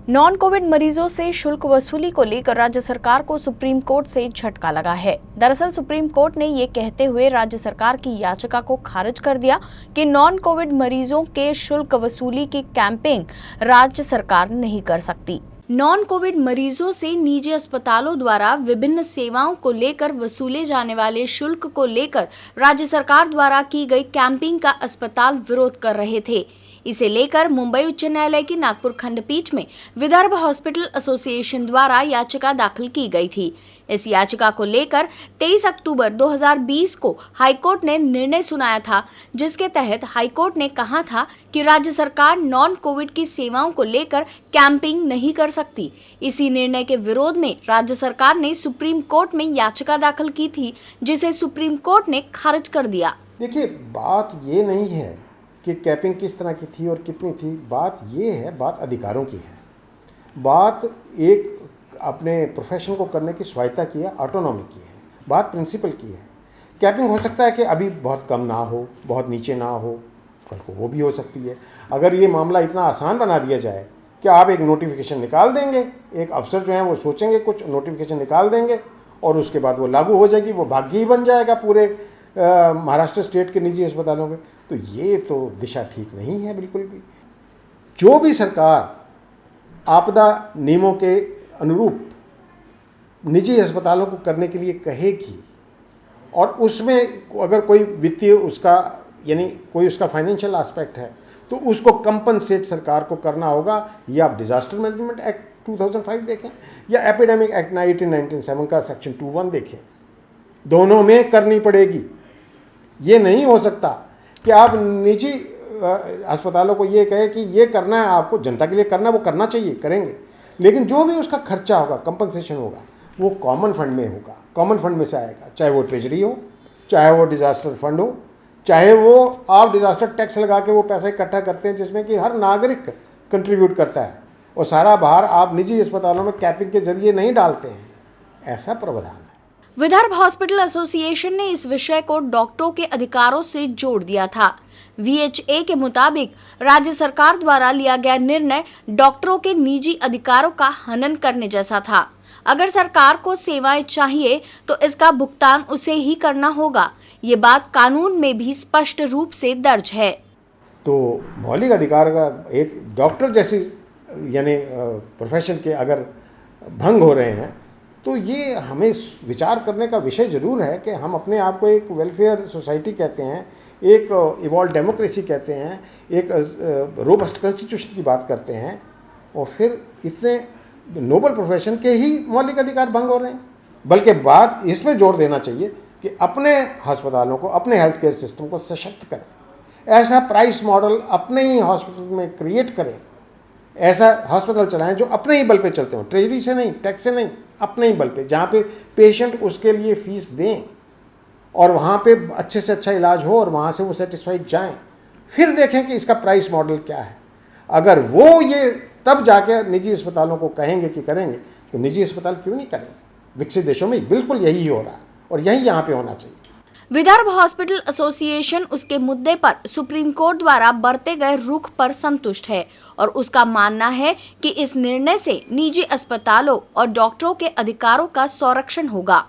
Non Covid मरीजों से शुल्क वसूली को लेकर राज्य सरकार को सुप्रीम कोर्ट से झटका लगा है। दरअसल सुप्रीम कोर्ट ने ये कहते हुए राज्य सरकार की याचिका को खारिज कर दिया कि नॉन कोविड मरीजों के शुल्क वसूली की कैंपेनिंग राज्य सरकार नहीं कर सकती। नॉन कोविड मरीजों से निजी अस्पतालों द्वारा विभिन्न सेवाओं को लेकर वसूले जाने वाले शुल्क को लेकर राज्य सरकार द्वारा की गई कैंपेनिंग का अस्पताल विरोध कर रहे थे। इसे लेकर मुंबई उच्च न्यायालय की नागपुर खंडपीठ में विदर्भ हॉस्पिटल एसोसिएशन द्वारा याचिका दाखिल की गई थी। इस याचिका को लेकर 23 अक्टूबर 2020 को हाईकोर्ट ने निर्णय सुनाया था, जिसके तहत हाईकोर्ट ने कहा था कि राज्य सरकार नॉन कोविड की सेवाओं को लेकर कैंपेनिंग नहीं कर सकती। इसी निर्णय के विरोध में राज्य सरकार ने सुप्रीम कोर्ट में याचिका दाखिल की थी, जिसे सुप्रीम कोर्ट ने खारिज कर दिया। देखिए, बात ये नहीं है कि कैपिंग किस तरह की थी और कितनी थी। बात ये है, बात अधिकारों की है। बात एक अपने प्रोफेशन को करने की स्वायत्ता की है, ऑटोनॉमी की है। बात प्रिंसिपल की है। कैपिंग हो सकता है कि अभी बहुत कम ना हो, बहुत नीचे ना हो, कल को वो भी हो सकती है। अगर ये मामला इतना आसान बना दिया जाए कि आप एक नोटिफिकेशन निकाल देंगे, एक अफसर जो हैं वो सोचेंगे, कुछ नोटिफिकेशन निकाल देंगे और उसके बाद वो लागू हो जाएगी, वो भाग्य ही बन जाएगा पूरे महाराष्ट्र स्टेट के निजी अस्पतालों में, तो ये तो दिशा ठीक नहीं है बिल्कुल भी। जो भी सरकार आपदा नियमों के अनुरूप निजी अस्पतालों को करने के लिए कहेगी और उसमें अगर कोई वित्तीय उसका यानी कोई उसका फाइनेंशियल एस्पेक्ट है तो उसको कंपनसेट सरकार को करना होगा। या आप डिजास्टर मैनेजमेंट एक्ट 2005 देखें या एपिडेमिक एक्ट 1997 का सेक्शन 21 देखें, दोनों में करनी पड़ेगी। ये नहीं हो सकता कि आप निजी अस्पतालों को ये कहे कि ये करना है, आपको जनता के लिए करना है, वो करना चाहिए, करेंगे, लेकिन जो भी उसका खर्चा होगा, कंपनसेशन होगा, वो कॉमन फंड में होगा, कॉमन फंड में से आएगा। चाहे वो ट्रेजरी हो, चाहे वो डिजास्टर फंड हो, चाहे वो आप डिजास्टर टैक्स लगा के वो पैसा इकट्ठा करते हैं जिसमें कि हर नागरिक कंट्रीब्यूट करता है, और सारा भार आप निजी अस्पतालों में कैपिंग के जरिए नहीं डालते हैं। ऐसा प्रावधान है। विदर्भ हॉस्पिटल एसोसिएशन ने इस विषय को डॉक्टरों के अधिकारों से जोड़ दिया था। VHA के मुताबिक राज्य सरकार द्वारा लिया गया निर्णय डॉक्टरों के निजी अधिकारों का हनन करने जैसा था। अगर सरकार को सेवाएं चाहिए तो इसका भुगतान उसे ही करना होगा। ये बात कानून में भी स्पष्ट रूप से दर्ज है। तो मौलिक अधिकार का एक डॉक्टर जैसी यानी प्रोफेशन के अगर भंग हो रहे हैं तो ये हमें विचार करने का विषय जरूर है कि हम अपने आप को एक वेलफेयर सोसाइटी कहते हैं, एक इवॉल्व डेमोक्रेसी कहते हैं, एक रोबस्ट कॉन्स्टिट्यूशन की बात करते हैं, और फिर इतने नोबल प्रोफेशन के ही मौलिक अधिकार भंग हो रहे हैं। बल्कि बात इसमें जोर देना चाहिए कि अपने अस्पतालों को, अपने हेल्थ केयर सिस्टम को सशक्त करें, ऐसा प्राइस मॉडल अपने ही हॉस्पिटल में क्रिएट करें, ऐसा हॉस्पिटल चलाएं जो अपने ही बल पे चलते हों, ट्रेजरी से नहीं, टैक्स से नहीं, अपने ही बल पे, जहाँ पे पेशेंट उसके लिए फीस दें और वहाँ पे अच्छे से अच्छा इलाज हो और वहाँ से वो सेटिस्फाइड जाएं। फिर देखें कि इसका प्राइस मॉडल क्या है। अगर वो ये तब जाके निजी अस्पतालों को कहेंगे कि करेंगे, तो निजी अस्पताल क्यों नहीं करेंगे? विकसित देशों में बिल्कुल यही हो रहा है और यही यहाँ पे होना चाहिए। विदर्भ हॉस्पिटल एसोसिएशन उसके मुद्दे पर सुप्रीम कोर्ट द्वारा बरते गए रुख पर संतुष्ट है और उसका मानना है कि इस निर्णय से निजी अस्पतालों और डॉक्टरों के अधिकारों का संरक्षण होगा।